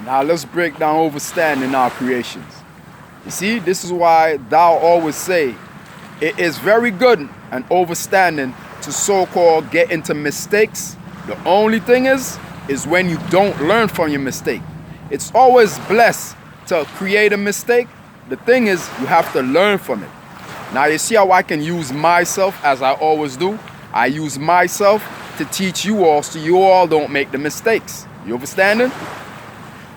Now let's break down overstanding our creations. You see, this is why thou always say it is very good and overstanding to so-called get into mistakes. The only thing is when you don't learn from your mistake. It's always blessed to create a mistake. The thing is you have to learn from it. Now you see how I can use myself as I always do? I use myself to teach you all so you all don't make the mistakes. You understanding?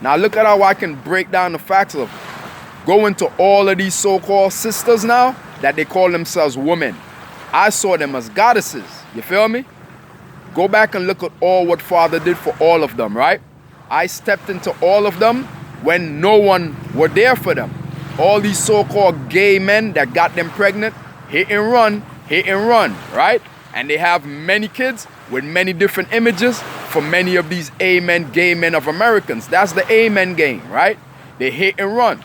Now look at how I can break down the facts of going to all of these so-called sisters now that they call themselves women. I saw them as goddesses. You feel me? Go back and look at all what Father did for all of them, right? I stepped into all of them when no one were there for them. All these so-called gay men that got them pregnant, hit and run, right? And they have many kids with many different images for many of these amen gay men of Americans. That's the amen game, right? They hit and run.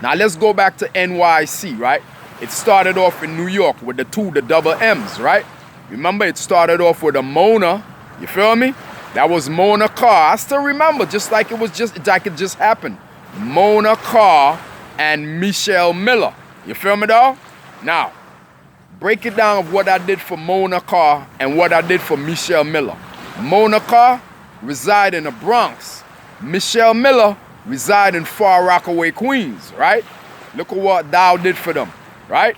Now let's go back to NYC, right? It started off in New York with the double M's, right? Remember, it started off with a Mona, you feel me? That was Mona Carr. I still remember, just like it just happened. Mona Carr and Michelle Miller. You feel me, dog? Now, break it down of what I did for Mona Carr and what I did for Michelle Miller. Mona Carr reside in the Bronx. Michelle Miller reside in Far Rockaway, Queens, right? Look at what thou did for them, right?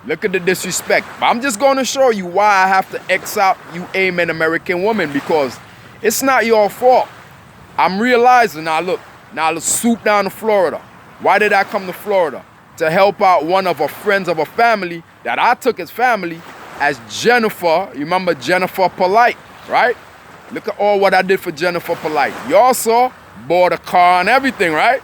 Look at the disrespect. But I'm just going to show you why I have to X out you amen American woman, because it's not your fault. I'm realizing now, look, let's swoop down to Florida. Why did I come to Florida? To help out one of our friends of a family that I took as family as Jennifer. You remember Jennifer Polite, right? Look at all what I did for Jennifer Polite. You also bought a car and everything, right?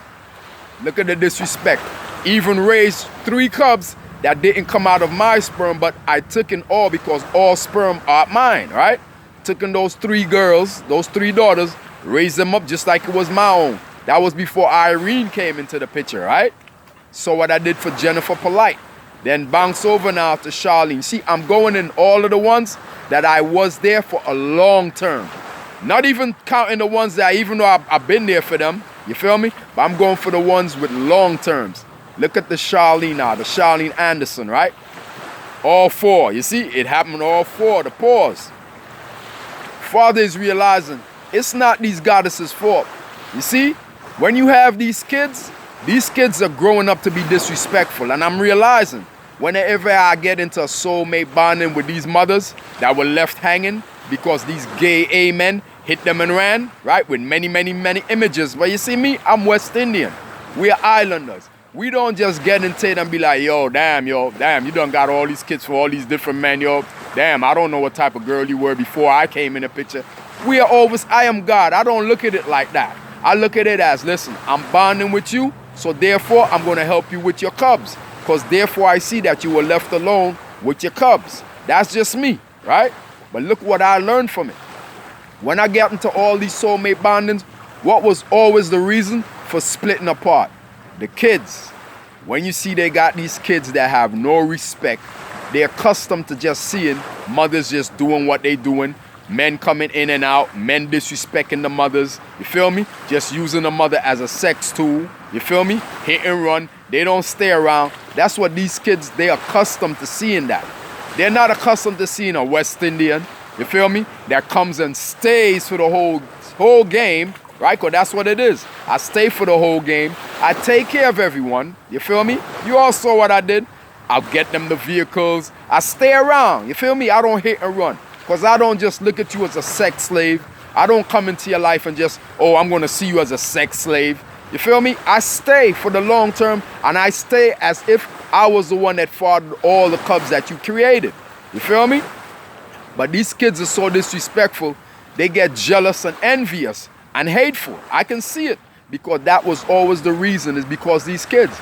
Look at the disrespect. Even raised 3 cubs that didn't come out of my sperm, but I took in all because all sperm are mine, right? Took in those 3 girls, those 3 daughters, raised them up just like it was my own. That was before Irene came into the picture, right? So what I did for Jennifer Polite. Then bounce over now to Charlene. See, I'm going in all of the ones that I was there for a long term. Not even counting the ones that even though I've been there for them, you feel me? But I'm going for the ones with long terms. Look at the Charlene now, the Charlene Anderson, right? All 4, you see? It happened all 4, the pause. Father is realizing it's not these goddesses' fault. You see? When you have these kids are growing up to be disrespectful. And I'm realizing whenever I get into a soulmate bonding with these mothers that were left hanging because these gay amen hit them and ran, right? With many, many, many images. But you see me, I'm West Indian. We are islanders. We don't just get into it and be like, damn, you done got all these kids for all these different men, damn, I don't know what type of girl you were before I came in the picture. I am God. I don't look at it like that. I look at it as, listen, I'm bonding with you, so therefore I'm going to help you with your cubs. Because therefore I see that you were left alone with your cubs. That's just me, right? But look what I learned from it. When I get into all these soulmate bondings, what was always the reason for splitting apart? The kids. When you see they got these kids that have no respect, they're accustomed to just seeing mothers just doing what they doing, men coming in and out, men disrespecting the mothers, you feel me? Just using the mother as a sex tool, you feel me? Hit and run, they don't stay around. That's what these kids, they're accustomed to seeing that. They're not accustomed to seeing a West Indian, you feel me? That comes and stays for the whole game, right? Because that's what it is. I stay for the whole game. I take care of everyone, you feel me? You all saw what I did. I'll get them the vehicles. I stay around, you feel me? I don't hit and run. Because I don't just look at you as a sex slave. I don't come into your life and just, I'm going to see you as a sex slave. You feel me? I stay for the long term, and I stay as if I was the one that fathered all the cubs that you created. You feel me? But these kids are so disrespectful. They get jealous and envious and hateful. I can see it because that was always the reason, is because these kids.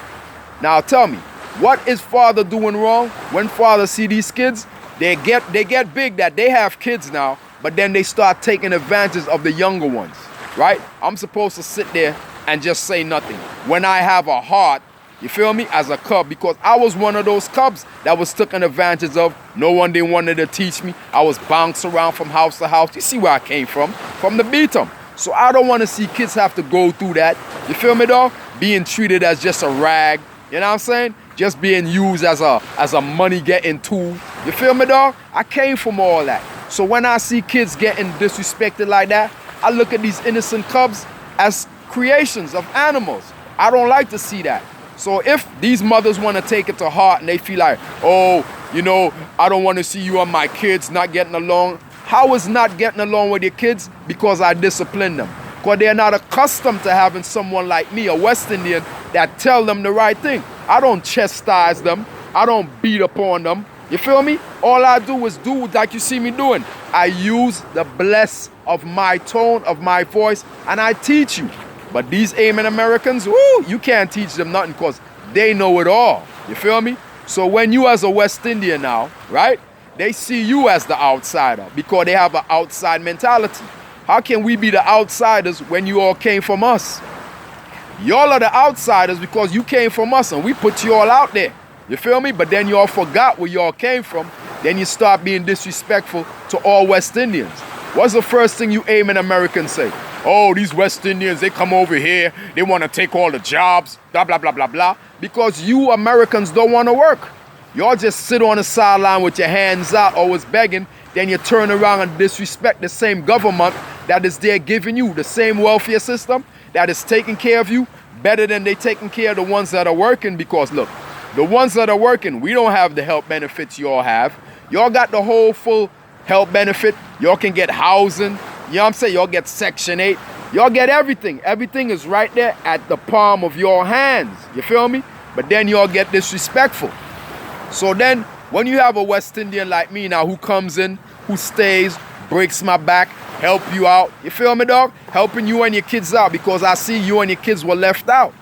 Now tell me, what is Father doing wrong? When Father see these kids, they get big that they have kids now, but then they start taking advantage of the younger ones, right? I'm supposed to sit there and just say nothing. When I have a heart, you feel me, as a cub, because I was one of those cubs that was taken advantage of. No one didn't wanted to teach me. I was bounced around from house to house. You see where I came from the beat 'em. So I don't want to see kids have to go through that. You feel me, dog? Being treated as just a rag. You know what I'm saying? Just being used as a money-getting tool. You feel me, dog? I came from all that. So when I see kids getting disrespected like that, I look at these innocent cubs as creations of animals. I don't like to see that. So if these mothers want to take it to heart and they feel like, oh, you know, I don't want to see you and my kids not getting along. How is not getting along with your kids? Because I discipline them. Because they're not accustomed to having someone like me, a West Indian, that tell them the right thing. I don't chastise them. I don't beat upon them. You feel me? All I do is do like you see me doing. I use the bless of my tone, of my voice, and I teach you. But these Amen Americans, woo, you can't teach them nothing because they know it all. You feel me? So when you as a West Indian now, right, they see you as the outsider because they have an outside mentality. How can we be the outsiders when you all came from us? Y'all are the outsiders because you came from us and we put you all out there. You feel me? But then you all forgot where y'all came from. Then you start being disrespectful to all West Indians. What's the first thing you Amen Americans say? Oh, these West Indians, they come over here. They want to take all the jobs, blah, blah, blah, blah, blah. Because you Americans don't want to work. Y'all just sit on the sideline with your hands out, always begging. Then you turn around and disrespect the same government that is there giving you the same welfare system that is taking care of you better than they taking care of the ones that are working. Because look, the ones that are working, we don't have the health benefits y'all have. Y'all got the whole full health benefit. Y'all can get housing. You know what I'm saying? Y'all get Section 8. Y'all get everything. Everything is right there at the palm of your hands. You feel me? But then y'all get disrespectful. So then when you have a West Indian like me now who comes in, who stays, breaks my back, help you out. You feel me, dog? Helping you and your kids out because I see you and your kids were left out.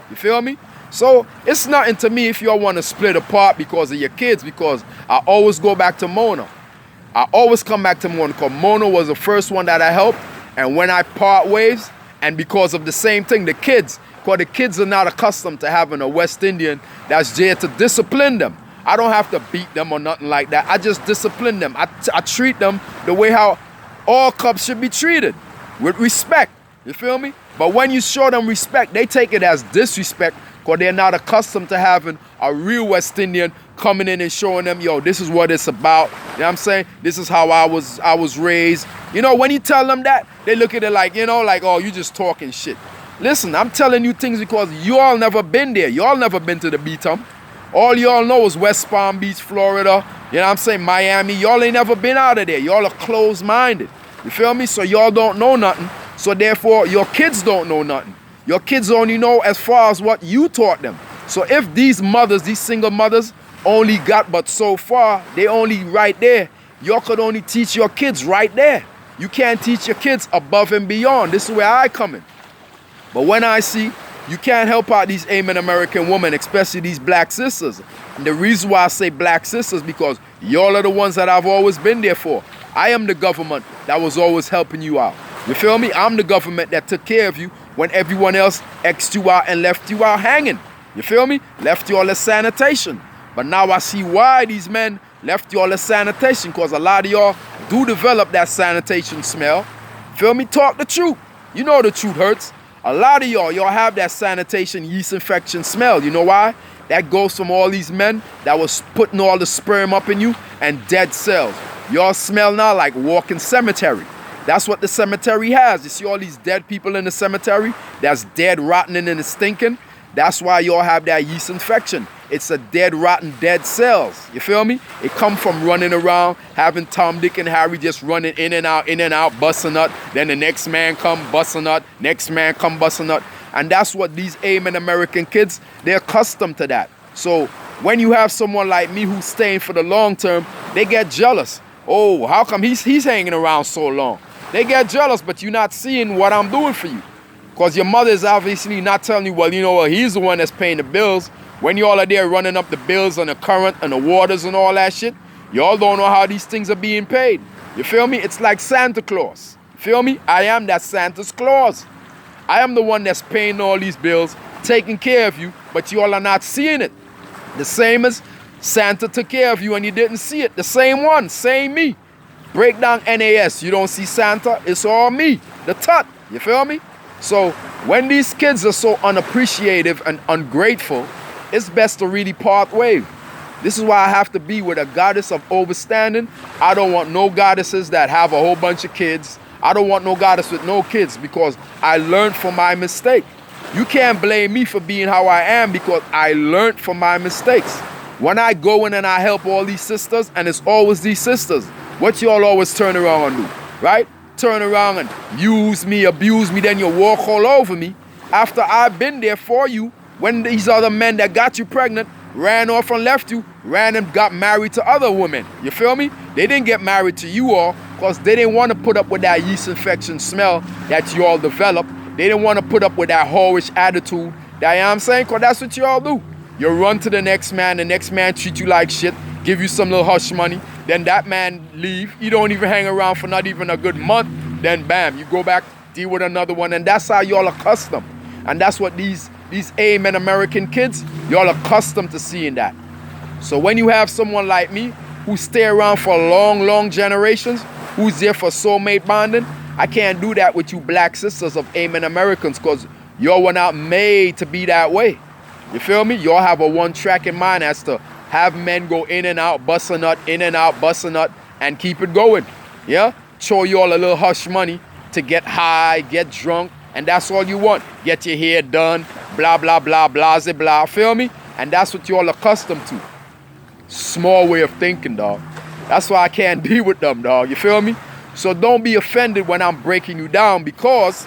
You feel me? So it's nothing to me if y'all want to split apart because of your kids, because I always go back to Mona. I always come back to Mona because Mona was the first one that I helped. And when I part ways, and because of the same thing, the kids, because the kids are not accustomed to having a West Indian that's there to discipline them. I don't have to beat them or nothing like that. I just discipline them. I treat them the way how all cubs should be treated, with respect. You feel me? But when you show them respect, they take it as disrespect because they're not accustomed to having a real West Indian coming in and showing them, yo, this is what it's about. You know what I'm saying? This is how I was raised. You know, when you tell them that, they look at it like, you know, like, oh, you just talking shit. Listen, I'm telling you things because you all never been there. You all never been to the B-Tum. All y'all know is West Palm Beach, Florida. You know what I'm saying? Miami. Y'all ain't never been out of there. Y'all are closed-minded. You feel me? So y'all don't know nothing. So therefore, your kids don't know nothing. Your kids only know as far as what you taught them. So if these mothers, these single mothers, only got but so far, they only right there. Y'all could only teach your kids right there. You can't teach your kids above and beyond. This is where I come in. But when I see you can't help out these Amen American women, especially these black sisters. And the reason why I say black sisters, because y'all are the ones that I've always been there for. I am the government that was always helping you out. You feel me? I'm the government that took care of you when everyone else X'd you out and left you out hanging. You feel me? Left you all as sanitation. But now I see why these men left you all as sanitation, because a lot of y'all do develop that sanitation smell. Feel me? Talk the truth. You know the truth hurts. A lot of y'all have that sanitation yeast infection smell. You know why? That goes from all these men that was putting all the sperm up in you and dead cells. Y'all smell now like walking cemetery. That's what the cemetery has. You see all these dead people in the cemetery that's dead, rotten, and stinking? That's why y'all have that yeast infection. It's a dead, rotten, dead cells. You feel me? It come from running around, having Tom, Dick, and Harry just running in and out, busting up. Then the next man come busting up. Next man come busting up. And that's what these Amen American kids, they're accustomed to that. So when you have someone like me who's staying for the long term, they get jealous. Oh, how come he's hanging around so long? They get jealous, but you're not seeing what I'm doing for you. Because your mother is obviously not telling you, well, you know what, he's the one that's paying the bills. When y'all are there running up the bills and the current and the waters and all that shit, y'all don't know how these things are being paid. You feel me? It's like Santa Claus. You feel me? I am that Santa's Claus. I am the one that's paying all these bills, taking care of you, but y'all are not seeing it. The same as Santa took care of you and you didn't see it. The same one, same me. Break down NAS. You don't see Santa, it's all me, the Tut. You feel me? So when these kids are so unappreciative and ungrateful, it's best to really part ways. This is why I have to be with a goddess of overstanding. I don't want no goddesses that have a whole bunch of kids. I don't want no goddess with no kids, because I learned from my mistake. You can't blame me for being how I am, because I learned from my mistakes. When I go in and I help all these sisters, and it's always these sisters, what y'all always turn around and do, right? Turn around and use me, abuse me, then you walk all over me. After I've been there for you, when these other men that got you pregnant ran off and left you, ran and got married to other women. You feel me? They didn't get married to you all because they didn't want to put up with that yeast infection smell that you all developed. They didn't want to put up with that whorish attitude. That, you know what I'm saying? Because that's what you all do. You run to the next man treat you like shit, give you some little hush money, then that man leave. You don't even hang around for not even a good month. Then bam, you go back, deal with another one, and that's how y'all accustomed. And that's what these Amen American kids, y'all accustomed to seeing that. So when you have someone like me who stay around for long generations, who's there for soulmate bonding, I can't do that with you black sisters of Amen Americans, because y'all were not made to be that way. You feel me? Y'all have a one track in mind as to have men go in and out, bust a nut, in and out, bust a nut, and keep it going. Yeah? Show y'all a little hush money to get high, get drunk, and that's all you want. Get your hair done, blah, blah, blah, blah, blah, feel me? And that's what y'all accustomed to. Small way of thinking, dog. That's why I can't deal with them, dog. You feel me? So don't be offended when I'm breaking you down, because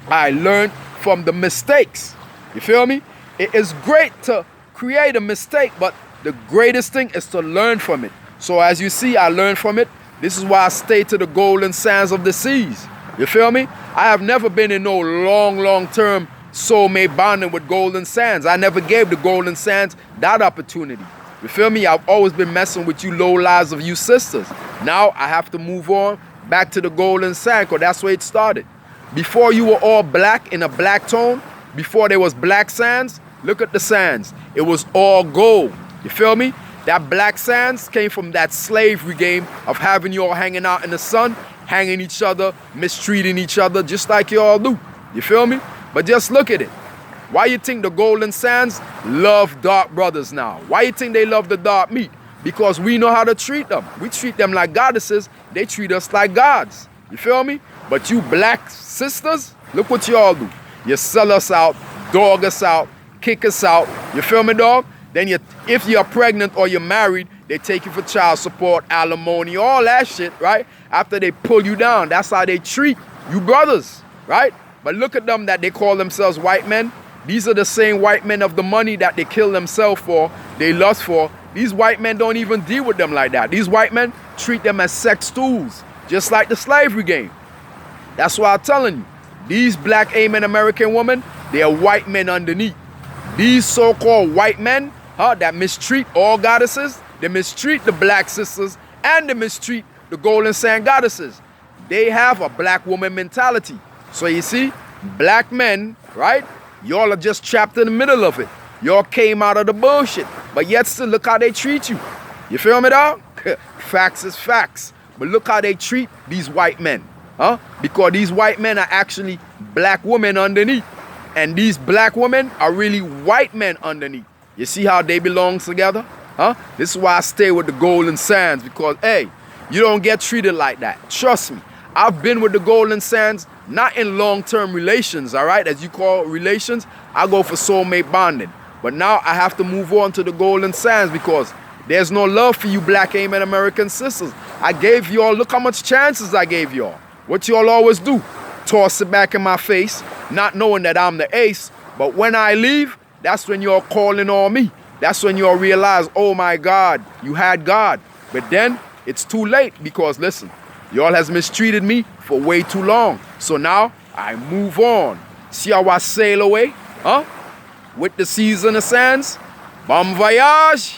I learned from the mistakes. You feel me? It is great to create a mistake, but the greatest thing is to learn from it. So as you see, I learned from it. This is why I stay to the golden sands of the seas. You feel me? I have never been in no long-term soulmate bonding with golden sands. I never gave the golden sands that opportunity. You feel me? I've always been messing with you low lives of you sisters. Now I have to move on back to the golden sand, because that's where it started. Before you were all black in a black tone, before there was black sands, look at the sands. It was all gold. You feel me? That black sands came from that slavery game of having you all hanging out in the sun, hanging each other, mistreating each other, just like you all do. You feel me? But just look at it. Why you think the golden sands love dark brothers now? Why you think they love the dark meat? Because we know how to treat them. We treat them like goddesses. They treat us like gods. You feel me? But you black sisters, look what you all do. You sell us out, dog us out, kick us out. You feel me, dog? Then if you're pregnant or you're married, they take you for child support, alimony, all that shit, right? After they pull you down, that's how they treat you brothers, right? But look at them that they call themselves white men. These are the same white men of the money that they kill themselves for, they lust for. These white men don't even deal with them like that. These white men treat them as sex tools, just like the slavery game. That's why I'm telling you, these black Amen American women, they are white men underneath. These so-called white men, that mistreat all goddesses, they mistreat the black sisters, and they mistreat the golden sand goddesses. They have a black woman mentality. So you see, black men, right? Y'all are just trapped in the middle of it. Y'all came out of the bullshit, but yet still look how they treat you. You feel me, dog? Facts is facts. But look how they treat these white men, because these white men are actually black women underneath. And these black women are really white men underneath. You see how they belong together? This is why I stay with the golden sands, because, hey, you don't get treated like that. Trust me. I've been with the golden sands, not in long-term relations, all right? As you call relations, I go for soulmate bonding. But now I have to move on to the golden sands, because there's no love for you black Amen American sisters. I gave y'all, look how much chances I gave y'all. What y'all always do, toss it back in my face, not knowing that I'm the ace. But when I leave, that's when you're calling on me. That's when you'll realize, oh my God, you had God. But then it's too late, because listen, y'all has mistreated me for way too long. So now I move on. See how I sail away? With the seas and the sands? Bon voyage!